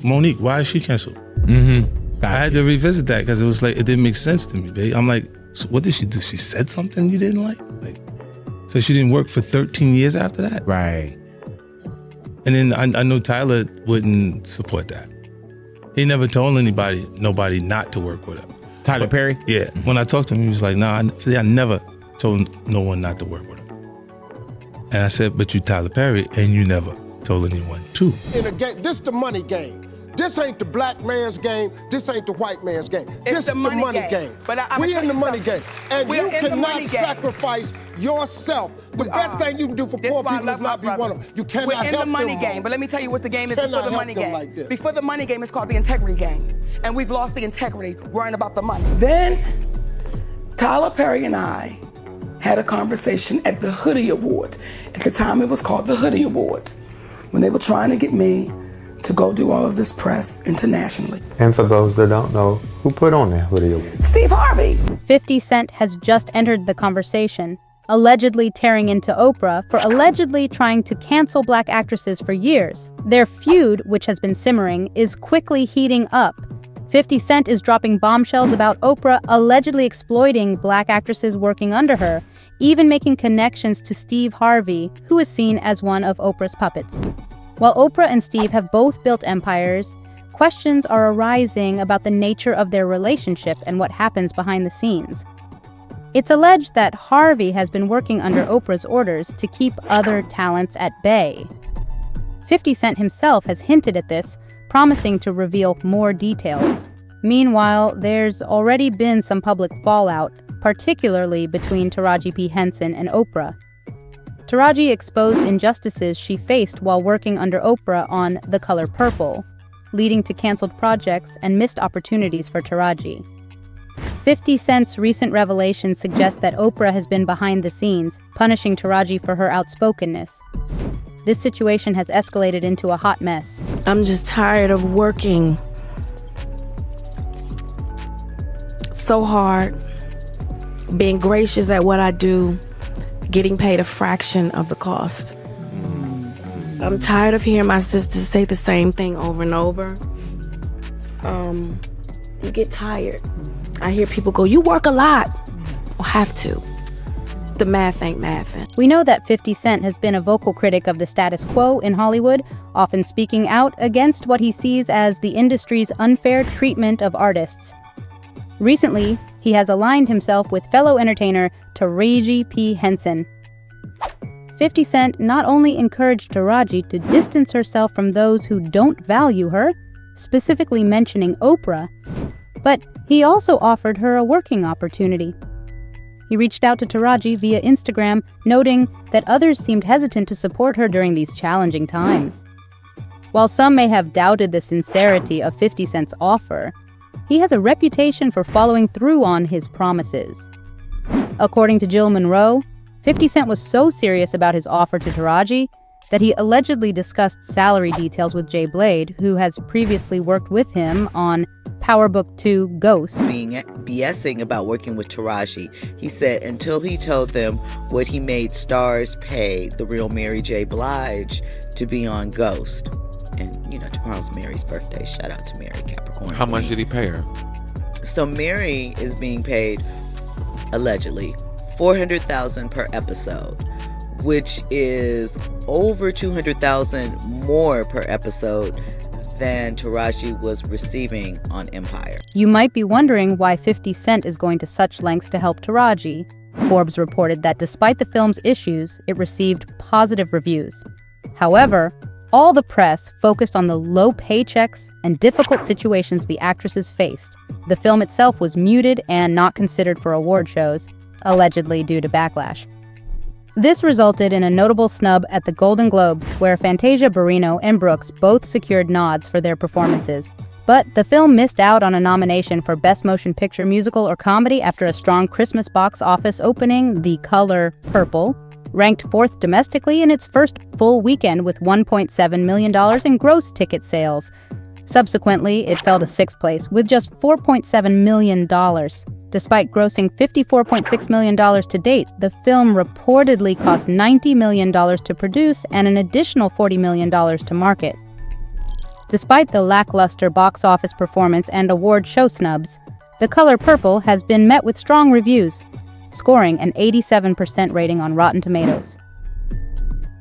Monique, why is she canceled? I had to revisit that because it was like, it didn't make sense to me, babe. I'm like, so what did she do? She said something you didn't like? So she didn't work for 13 years after that? Right. And then I know Tyler wouldn't support that. He never told nobody not to work with him. Tyler Perry? Yeah. When I talked to him, he was like, nah, I never told no one not to work with him. And I said, but you Tyler Perry, and you never told anyone to. In a game, this the money game. This ain't the black man's game. This ain't the white man's game. This the money game. But we in the money game. And you cannot sacrifice yourself. The best thing you can do for poor people is not be one of them. You cannot help them. We're in the money game, but let me tell you what the game is before the money game. Like this. Before the money game, it's called the integrity game. And we've lost the integrity worrying about the money. Then, Tyler Perry and I had a conversation at the Hoodie Awards. At the time, it was called the Hoodie Awards, when they were trying to get me to go do all of this press internationally. And for those that don't know, who put on that hoodie award? Steve Harvey. 50 Cent has just entered the conversation, allegedly tearing into Oprah for allegedly trying to cancel black actresses for years. Their feud, which has been simmering, is quickly heating up. 50 Cent is dropping bombshells about Oprah allegedly exploiting black actresses working under her, even making connections to Steve Harvey, who is seen as one of Oprah's puppets. While Oprah and Steve have both built empires, questions are arising about the nature of their relationship and what happens behind the scenes. It's alleged that Harvey has been working under Oprah's orders to keep other talents at bay. 50 Cent himself has hinted at this, promising to reveal more details. Meanwhile, there's already been some public fallout, particularly between Taraji P Henson and Oprah. Taraji exposed injustices she faced while working under Oprah on The Color Purple, leading to canceled projects and missed opportunities for Taraji. 50 Cent's recent revelations suggest that Oprah has been behind the scenes, punishing Taraji for her outspokenness. This situation has escalated into a hot mess. I'm just tired of working so hard, being gracious at what I do, getting paid a fraction of the cost. I'm tired of hearing my sisters say the same thing over and over. You get tired. I hear people go, you work a lot. Well, have to. The math ain't mathin'. We know that 50 Cent has been a vocal critic of the status quo in Hollywood, often speaking out against what he sees as the industry's unfair treatment of artists. Recently, he has aligned himself with fellow entertainer Taraji P Henson. 50 Cent not only encouraged Taraji to distance herself from those who don't value her, specifically mentioning Oprah, but he also offered her a working opportunity. He reached out to Taraji via Instagram, noting that others seemed hesitant to support her during these challenging times. While some may have doubted the sincerity of 50 Cent's offer, he has a reputation for following through on his promises. According to Jill Monroe, 50 Cent was so serious about his offer to Taraji that he allegedly discussed salary details with Jay Blade, who has previously worked with him on Power Book 2 Ghost. Being BSing about working with Taraji, he said until he told them what he made stars pay the real Mary J. Blige to be on Ghost. And, you know, tomorrow's Mary's birthday. Shout out to Mary Capricorn. How much did he pay her? So Mary is being paid, allegedly, $400,000 per episode, which is over $200,000 more per episode than Taraji was receiving on Empire. You might be wondering why 50 Cent is going to such lengths to help Taraji. Forbes reported that despite the film's issues, it received positive reviews. However, all the press focused on the low paychecks and difficult situations the actresses faced. The film itself was muted and not considered for award shows, allegedly due to backlash. This resulted in a notable snub at the Golden Globes, where Fantasia Barrino and Brooks both secured nods for their performances. But the film missed out on a nomination for Best Motion Picture Musical or Comedy after a strong Christmas box office opening, The Color Purple, ranked 4th domestically in its first full weekend with $1.7 million in gross ticket sales. Subsequently, it fell to 6th place with just $4.7 million. Despite grossing $54.6 million to date, the film reportedly cost $90 million to produce and an additional $40 million to market. Despite the lackluster box office performance and award show snubs, The Color Purple has been met with strong reviews, scoring an 87% rating on Rotten Tomatoes.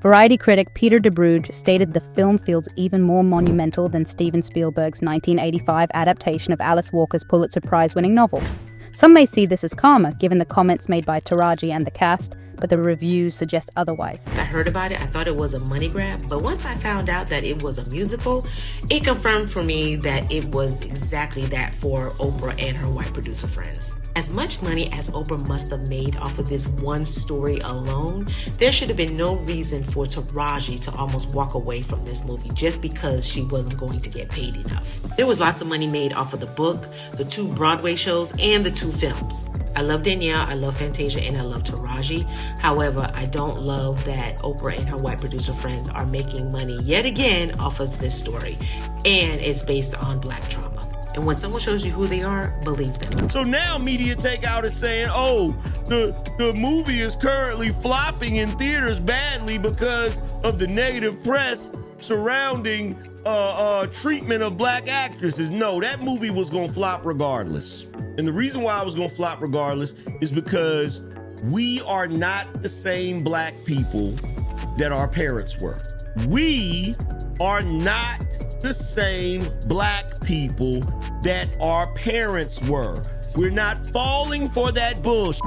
Variety critic Peter DeBruge stated the film feels even more monumental than Steven Spielberg's 1985 adaptation of Alice Walker's Pulitzer Prize-winning novel. Some may see this as karma, given the comments made by Taraji and the cast, but the reviews suggest otherwise. I heard about it, I thought it was a money grab, but once I found out that it was a musical, it confirmed for me that it was exactly that for Oprah and her white producer friends. As much money as Oprah must have made off of this one story alone, there should have been no reason for Taraji to almost walk away from this movie just because she wasn't going to get paid enough. There was lots of money made off of the book, the 2 Broadway shows, and the 2 films. I love Danielle, I love Fantasia, and I love Taraji. However, I don't love that Oprah and her white producer friends are making money yet again off of this story, and it's based on Black trauma. And when someone shows you who they are, believe them. So now Media Takeout is saying, oh, the movie is currently flopping in theaters badly because of the negative press surrounding treatment of Black actresses. No, that movie was gonna flop regardless. And the reason why I was gonna flop regardless is because we are not the same Black people that our parents were. We are not the same Black people that our parents were. We're not falling for that bullshit.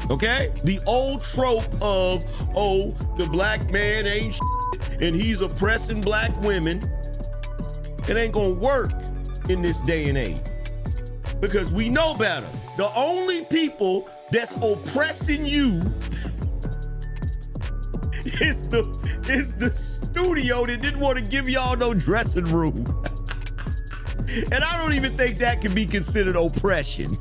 Okay? The old trope of, oh, the Black man ain't shit and he's oppressing Black women. It ain't gonna work in this day and age because we know better. The only people that's oppressing you is the studio that didn't want to give y'all no dressing room. And I don't even think that can be considered oppression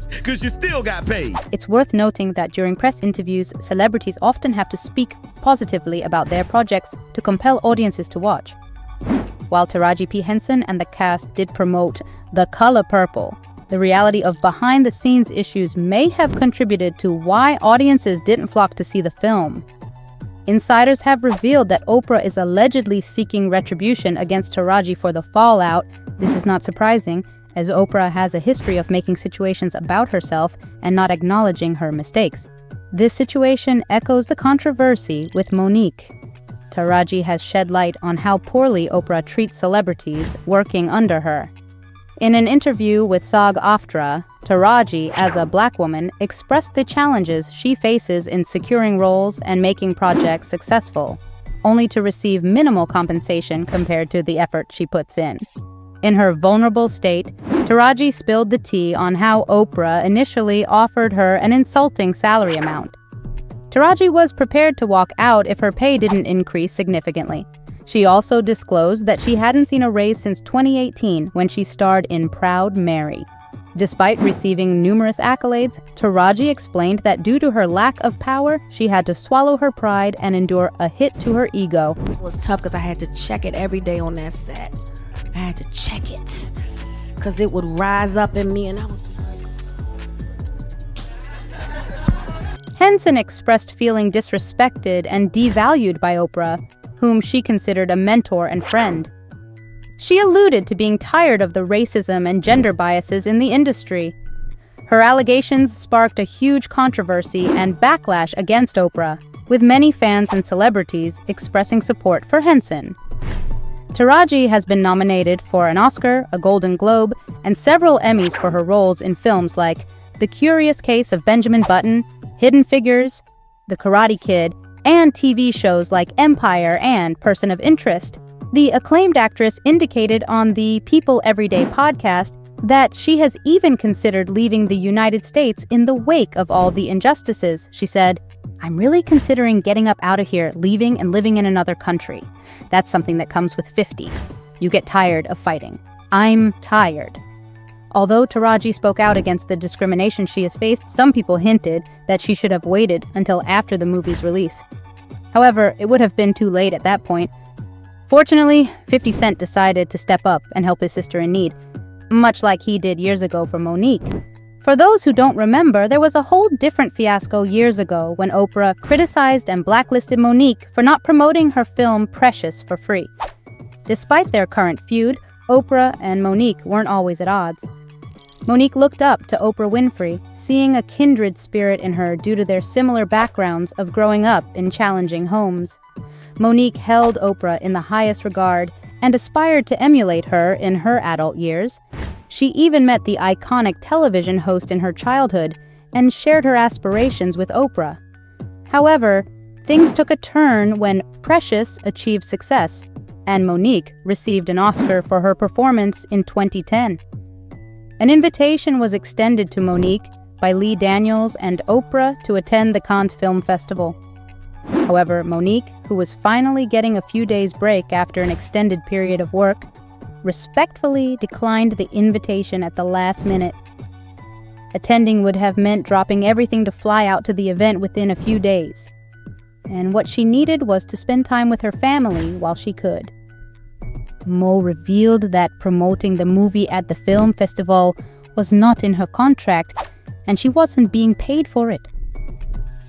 because you still got paid. It's worth noting that during press interviews, celebrities often have to speak positively about their projects to compel audiences to watch. While Taraji P Henson and the cast did promote The Color Purple, the reality of behind-the-scenes issues may have contributed to why audiences didn't flock to see the film. Insiders have revealed that Oprah is allegedly seeking retribution against Taraji for the fallout. This is not surprising, as Oprah has a history of making situations about herself and not acknowledging her mistakes. This situation echoes the controversy with Monique. Taraji has shed light on how poorly Oprah treats celebrities working under her. In an interview with SAG-AFTRA, Taraji, as a Black woman, expressed the challenges she faces in securing roles and making projects successful, only to receive minimal compensation compared to the effort she puts in. In her vulnerable state, Taraji spilled the tea on how Oprah initially offered her an insulting salary amount. Taraji was prepared to walk out if her pay didn't increase significantly. She also disclosed that she hadn't seen a raise since 2018 when she starred in Proud Mary. Despite receiving numerous accolades, Taraji explained that due to her lack of power, she had to swallow her pride and endure a hit to her ego. It was tough because I had to check it every day on that set. I had to check it because it would rise up in me and I would... Henson expressed feeling disrespected and devalued by Oprah, whom she considered a mentor and friend. She alluded to being tired of the racism and gender biases in the industry. Her allegations sparked a huge controversy and backlash against Oprah, with many fans and celebrities expressing support for Henson. Taraji has been nominated for an Oscar, a Golden Globe, and several Emmys for her roles in films like The Curious Case of Benjamin Button, Hidden Figures, The Karate Kid, and TV shows like Empire and Person of Interest. The acclaimed actress indicated on the People Everyday podcast that she has even considered leaving the United States in the wake of all the injustices. She said, "I'm really considering getting up out of here, leaving and living in another country. That's something that comes with 50. You get tired of fighting. I'm tired." Although Taraji spoke out against the discrimination she has faced, some people hinted that she should have waited until after the movie's release. However, it would have been too late at that point. Fortunately, 50 Cent decided to step up and help his sister in need, much like he did years ago for Monique. For those who don't remember, there was a whole different fiasco years ago when Oprah criticized and blacklisted Monique for not promoting her film Precious for free. Despite their current feud, Oprah and Monique weren't always at odds. Monique looked up to Oprah Winfrey, seeing a kindred spirit in her due to their similar backgrounds of growing up in challenging homes. Monique held Oprah in the highest regard and aspired to emulate her in her adult years. She even met the iconic television host in her childhood and shared her aspirations with Oprah. However, things took a turn when Precious achieved success, and Monique received an Oscar for her performance in 2010. An invitation was extended to Monique by Lee Daniels and Oprah to attend the Cannes Film Festival. However, Monique, who was finally getting a few days break after an extended period of work, respectfully declined the invitation at the last minute. Attending would have meant dropping everything to fly out to the event within a few days. And what she needed was to spend time with her family while she could. Mo revealed that promoting the movie at the film festival was not in her contract, and she wasn't being paid for it.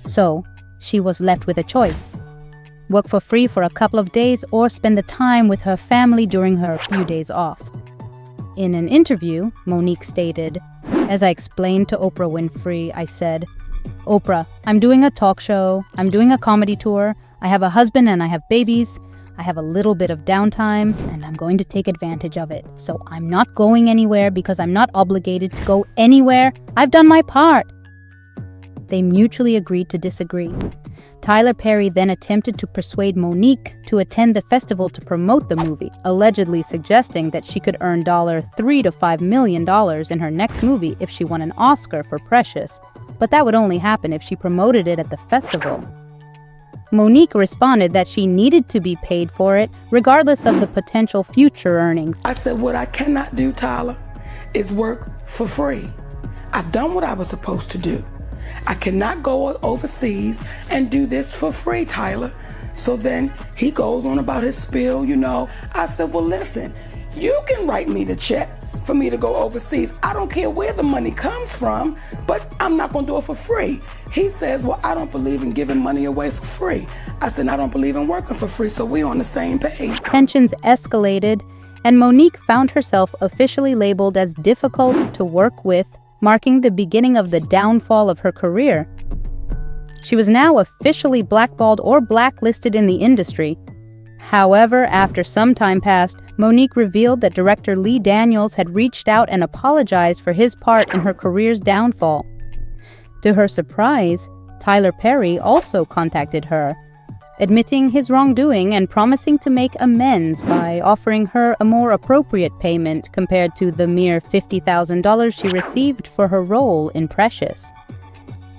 So, she was left with a choice: work for free for a couple of days or spend the time with her family during her few days off. In an interview, Monique stated, "As I explained to Oprah Winfrey, I said, 'Oprah, I'm doing a talk show, I'm doing a comedy tour, I have a husband and I have babies, I have a little bit of downtime, and I'm going to take advantage of it. So I'm not going anywhere because I'm not obligated to go anywhere. I've done my part.'" They mutually agreed to disagree. Tyler Perry then attempted to persuade Monique to attend the festival to promote the movie, allegedly suggesting that she could earn $3 to $5 million in her next movie if she won an Oscar for Precious, but that would only happen if she promoted it at the festival. Monique responded that she needed to be paid for it, regardless of the potential future earnings. I said, what I cannot do, Tyler, is work for free. I've done what I was supposed to do. I cannot go overseas and do this for free, Tyler. So then he goes on about his spiel, I said, well, listen, you can write me the check for me to go overseas. I don't care where the money comes from, but I'm not going to do it for free. He says, well, I don't believe in giving money away for free. I said, I don't believe in working for free, so we're on the same page. Tensions escalated, and Monique found herself officially labeled as difficult to work with, marking the beginning of the downfall of her career. She was now officially blackballed or blacklisted in the industry. However, after some time passed, Monique revealed that director Lee Daniels had reached out and apologized for his part in her career's downfall. To her surprise, Tyler Perry also contacted her, admitting his wrongdoing and promising to make amends by offering her a more appropriate payment compared to the mere $50,000 she received for her role in Precious.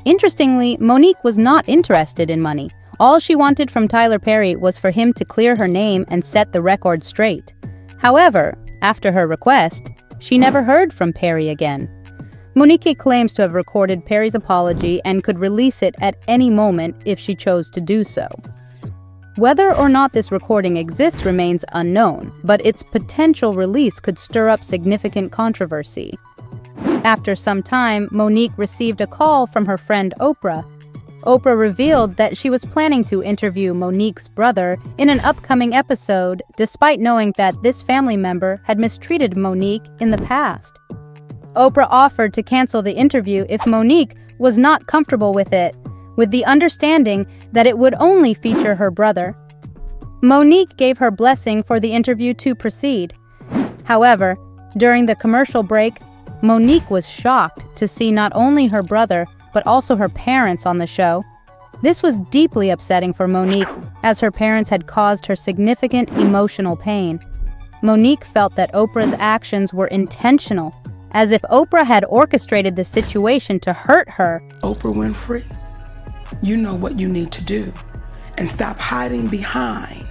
Interestingly, Monique was not interested in money. All she wanted from Tyler Perry was for him to clear her name and set the record straight. However, after her request, she never heard from Perry again. Monique claims to have recorded Perry's apology and could release it at any moment if she chose to do so. Whether or not this recording exists remains unknown, but its potential release could stir up significant controversy. After some time, Monique received a call from her friend Oprah. Oprah revealed that she was planning to interview Monique's brother in an upcoming episode, despite knowing that this family member had mistreated Monique in the past. Oprah offered to cancel the interview if Monique was not comfortable with it, with the understanding that it would only feature her brother. Monique gave her blessing for the interview to proceed. However, during the commercial break, Monique was shocked to see not only her brother, but also her parents on the show. This was deeply upsetting for Monique, as her parents had caused her significant emotional pain. Monique felt that Oprah's actions were intentional, as if Oprah had orchestrated the situation to hurt her. Oprah Winfrey, you know what you need to do, and stop hiding behind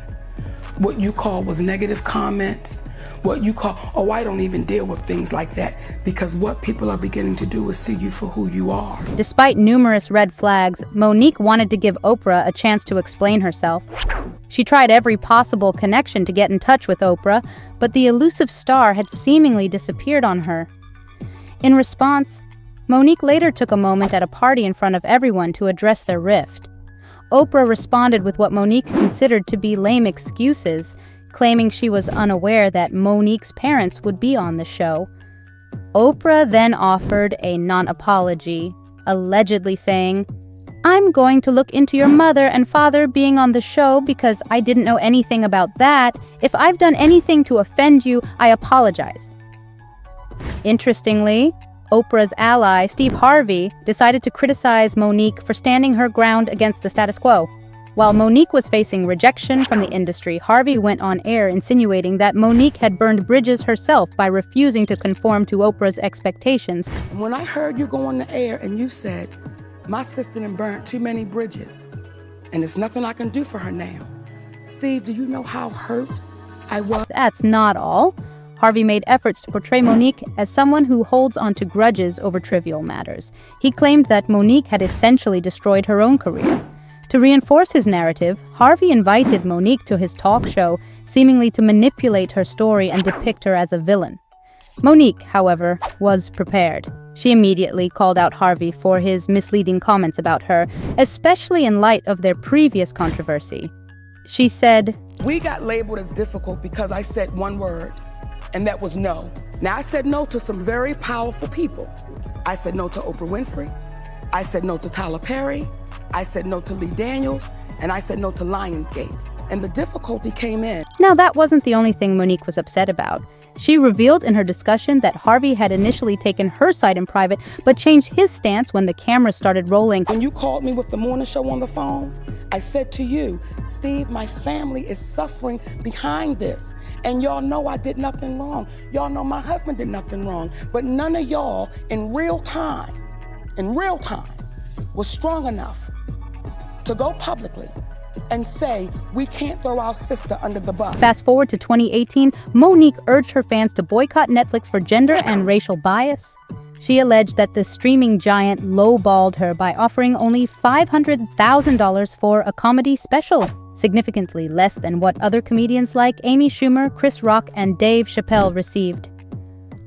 what you call was negative comments, what you call, oh, I don't even deal with things like that, because what people are beginning to do is see you for who you are. Despite numerous red flags, Monique wanted to give Oprah a chance to explain herself. She tried every possible connection to get in touch with Oprah, but the elusive star had seemingly disappeared on her. In response, Monique later took a moment at a party in front of everyone to address their rift. Oprah responded with what Monique considered to be lame excuses, claiming she was unaware that Monique's parents would be on the show. Oprah then offered a non-apology, allegedly saying, "I'm going to look into your mother and father being on the show because I didn't know anything about that. If I've done anything to offend you, I apologize." Interestingly, Oprah's ally, Steve Harvey, decided to criticize Monique for standing her ground against the status quo. While Monique was facing rejection from the industry, Harvey went on air insinuating that Monique had burned bridges herself by refusing to conform to Oprah's expectations. When I heard you go on the air and you said, "My sister done burnt too many bridges, and there's nothing I can do for her now." Steve, do you know how hurt I was? That's not all. Harvey made efforts to portray Monique as someone who holds onto grudges over trivial matters. He claimed that Monique had essentially destroyed her own career. To reinforce his narrative, Harvey invited Monique to his talk show, seemingly to manipulate her story and depict her as a villain. Monique, however, was prepared. She immediately called out Harvey for his misleading comments about her, especially in light of their previous controversy. She said, "We got labeled as difficult because I said one word, and that was no. Now, I said no to some very powerful people. I said no to Oprah Winfrey. I said no to Tyler Perry. I said no to Lee Daniels, and I said no to Lionsgate. And the difficulty came in." Now, that wasn't the only thing Monique was upset about. She revealed in her discussion that Harvey had initially taken her side in private, but changed his stance when the cameras started rolling. When you called me with the morning show on the phone, I said to you, "Steve, my family is suffering behind this. And y'all know I did nothing wrong. Y'all know my husband did nothing wrong. But none of y'all in real time, was strong enough to go publicly and say, we can't throw our sister under the bus." Fast forward to 2018, Monique urged her fans to boycott Netflix for gender and racial bias. She alleged that the streaming giant lowballed her by offering only $500,000 for a comedy special, significantly less than what other comedians like Amy Schumer, Chris Rock, and Dave Chappelle received.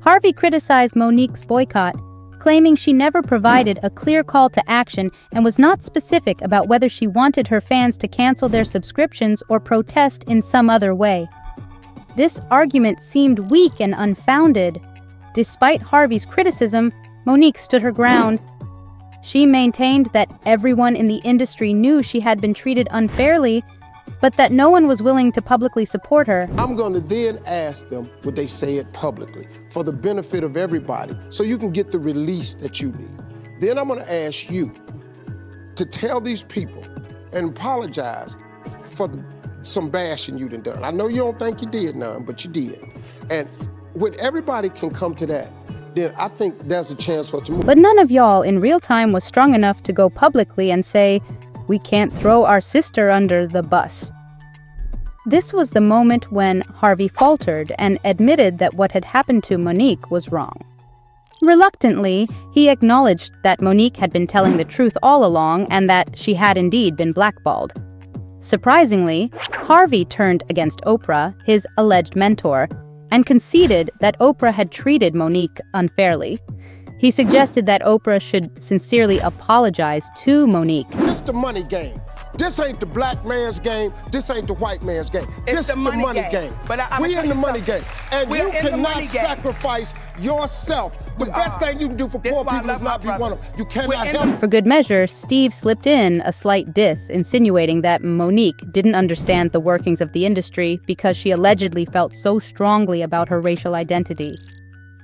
Harvey criticized Monique's boycott, claiming she never provided a clear call to action and was not specific about whether she wanted her fans to cancel their subscriptions or protest in some other way. This argument seemed weak and unfounded. Despite Harvey's criticism, Monique stood her ground. She maintained that everyone in the industry knew she had been treated unfairly, but that no one was willing to publicly support her. I'm going to then ask them, would they say it publicly, for the benefit of everybody, so you can get the release that you need. Then I'm going to ask you to tell these people and apologize for some bashing you done. I know you don't think you did none, but you did. And when everybody can come to that, then I think there's a chance for us to move. But none of y'all in real time was strong enough to go publicly and say, "We can't throw our sister under the bus." This was the moment when Harvey faltered and admitted that what had happened to Monique was wrong. Reluctantly, he acknowledged that Monique had been telling the truth all along and that she had indeed been blackballed. Surprisingly, Harvey turned against Oprah, his alleged mentor, and conceded that Oprah had treated Monique unfairly. He suggested that Oprah should sincerely apologize to Monique. This the money game. This ain't the black man's game. This ain't the white man's game. This the is the money game. But we in the money game. And We're you in the cannot money game. sacrifice yourself. The best thing you can do for This poor is why I people is love my not be brother. one of them. You We're cannot in help. For good measure, Steve slipped in a slight diss, insinuating that Monique didn't understand the workings of the industry because she allegedly felt so strongly about her racial identity.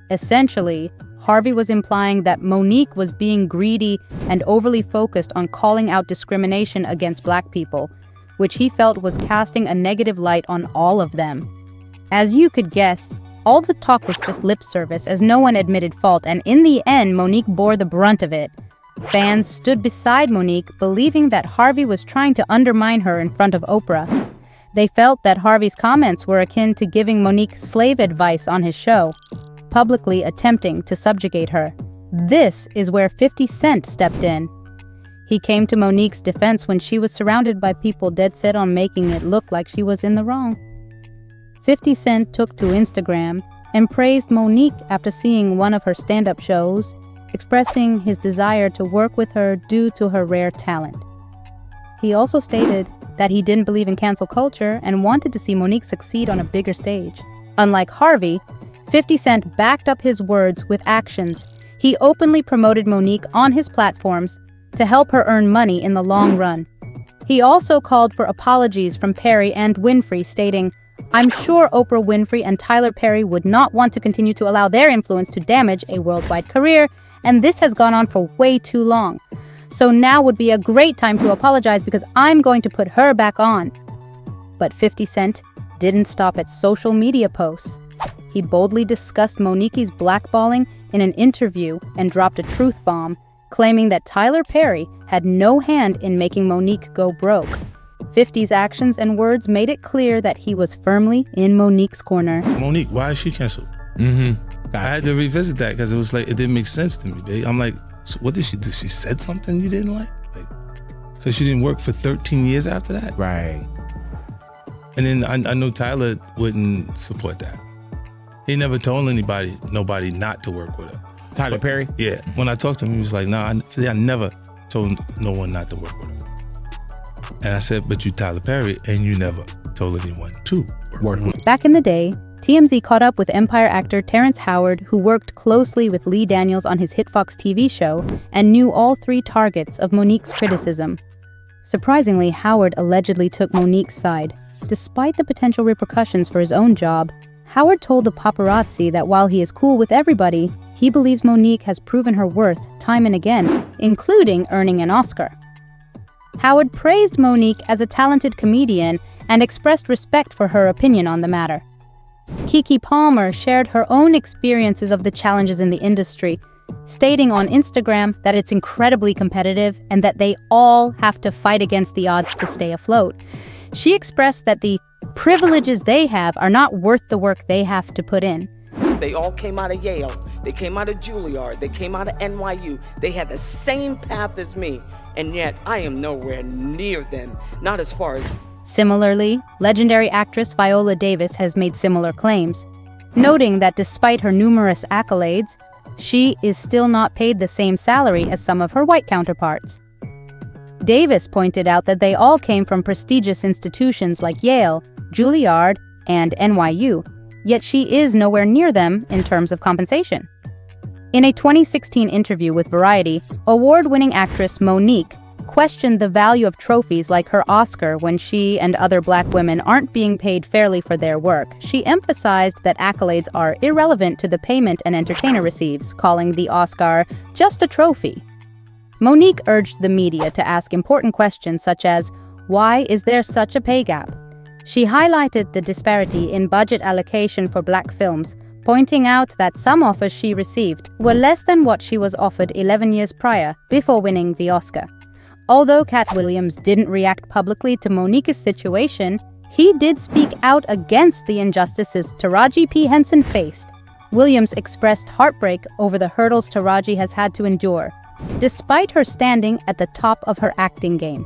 Essentially, Harvey was implying that Monique was being greedy and overly focused on calling out discrimination against black people, which he felt was casting a negative light on all of them. As you could guess, all the talk was just lip service as no one admitted fault, and in the end, Monique bore the brunt of it. Fans stood beside Monique, believing that Harvey was trying to undermine her in front of Oprah. They felt that Harvey's comments were akin to giving Monique slave advice on his show, publicly attempting to subjugate her. This is where 50 Cent stepped in. He came to Monique's defense when she was surrounded by people dead set on making it look like she was in the wrong. 50 Cent took to Instagram and praised Monique after seeing one of her stand-up shows, expressing his desire to work with her due to her rare talent. He also stated that he didn't believe in cancel culture and wanted to see Monique succeed on a bigger stage. Unlike Harvey, 50 Cent backed up his words with actions. He openly promoted Monique on his platforms to help her earn money in the long run. He also called for apologies from Perry and Winfrey, stating, "I'm sure Oprah Winfrey and Tyler Perry would not want to continue to allow their influence to damage a worldwide career, and this has gone on for way too long. So now would be a great time to apologize because I'm going to put her back on." But 50 Cent didn't stop at social media posts. He boldly discussed Monique's blackballing in an interview and dropped a truth bomb, claiming that Tyler Perry had no hand in making Monique go broke. 50's actions and words made it clear that he was firmly in Monique's corner. Monique, why is she canceled? I had to revisit that because it was like, it didn't make sense to me, babe. I'm like, so what did she do? She said something you didn't like? So she didn't work for 13 years after that? Right. And then I know Tyler wouldn't support that. He never told nobody not to work with her. Tyler Perry? Yeah. When I talked to him, he was like, nah, I never told no one not to work with her. And I said, but you Tyler Perry, and you never told anyone to work with her. Back in the day, TMZ caught up with Empire actor Terrence Howard, who worked closely with Lee Daniels on his hit Fox TV show and knew all three targets of Monique's criticism. Surprisingly, Howard allegedly took Monique's side. Despite the potential repercussions for his own job, Howard told the paparazzi that while he is cool with everybody, he believes Monique has proven her worth time and again, including earning an Oscar. Howard praised Monique as a talented comedian and expressed respect for her opinion on the matter. Keke Palmer shared her own experiences of the challenges in the industry, stating on Instagram that it's incredibly competitive and that they all have to fight against the odds to stay afloat. She expressed that the privileges they have are not worth the work they have to put in. They all came out of Yale. They came out of Juilliard. They came out of NYU. They had the same path as me, and yet I am nowhere near them, not as far as... Similarly, legendary actress Viola Davis has made similar claims, noting that despite her numerous accolades, she is still not paid the same salary as some of her white counterparts. Davis pointed out that they all came from prestigious institutions like Yale, Juilliard, and NYU, yet she is nowhere near them in terms of compensation. In a 2016 interview with Variety, award-winning actress Monique questioned the value of trophies like her Oscar when she and other Black women aren't being paid fairly for their work. She emphasized that accolades are irrelevant to the payment an entertainer receives, calling the Oscar just a trophy. Monique urged the media to ask important questions such as, why is there such a pay gap? She highlighted the disparity in budget allocation for Black films, pointing out that some offers she received were less than what she was offered 11 years prior, before winning the Oscar. Although Cat Williams didn't react publicly to Monique's situation, he did speak out against the injustices Taraji P Henson faced. Williams expressed heartbreak over the hurdles Taraji has had to endure, despite her standing at the top of her acting game.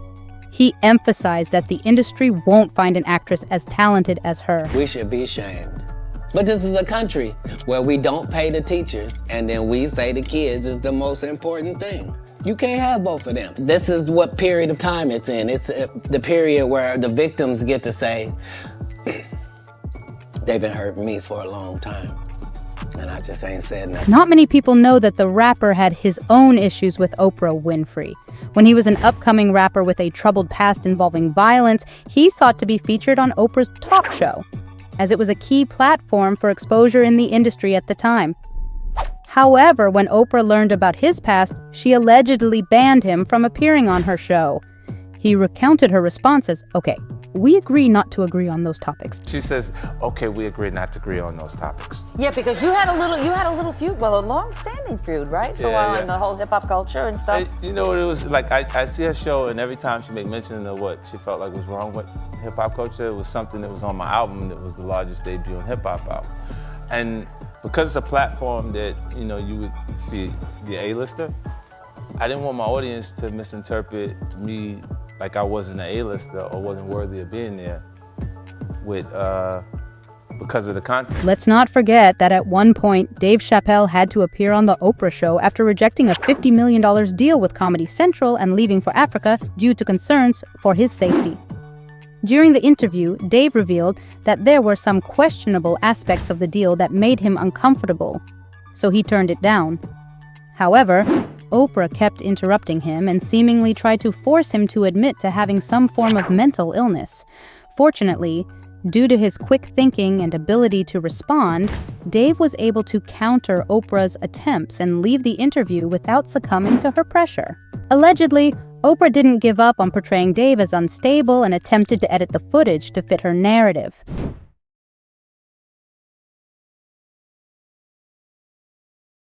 He emphasized that the industry won't find an actress as talented as her. We should be ashamed. But this is a country where we don't pay the teachers, and then we say the kids is the most important thing. You can't have both of them. This is what period of time it's in. It's the period where the victims get to say, they've been hurting me for a long time. And I just ain't said nothing. Not many people know that the rapper had his own issues with Oprah Winfrey. When he was an upcoming rapper with a troubled past involving violence, he sought to be featured on Oprah's talk show, as it was a key platform for exposure in the industry at the time. However, when Oprah learned about his past, she allegedly banned him from appearing on her show. He recounted her responses, okay, we agree not to agree on those topics. She says, okay, we agree not to agree on those topics. Yeah, because you had a little feud, well, a long-standing feud, right? For a while in the whole hip-hop culture and stuff. You know what it was like, I see her show, and every time she made mention of what she felt like was wrong with hip-hop culture, it was something that was on my album that was the largest debut in hip-hop album. And because it's a platform that, you know, you would see the A-lister, I didn't want my audience to misinterpret me like I wasn't an A-lister or wasn't worthy of being there with because of the content. Let's not forget that at one point, Dave Chappelle had to appear on The Oprah Show after rejecting a $50 million deal with Comedy Central and leaving for Africa due to concerns for his safety. During the interview, Dave revealed that there were some questionable aspects of the deal that made him uncomfortable, so he turned it down. However, Oprah kept interrupting him and seemingly tried to force him to admit to having some form of mental illness. Fortunately, due to his quick thinking and ability to respond, Dave was able to counter Oprah's attempts and leave the interview without succumbing to her pressure. Allegedly, Oprah didn't give up on portraying Dave as unstable and attempted to edit the footage to fit her narrative.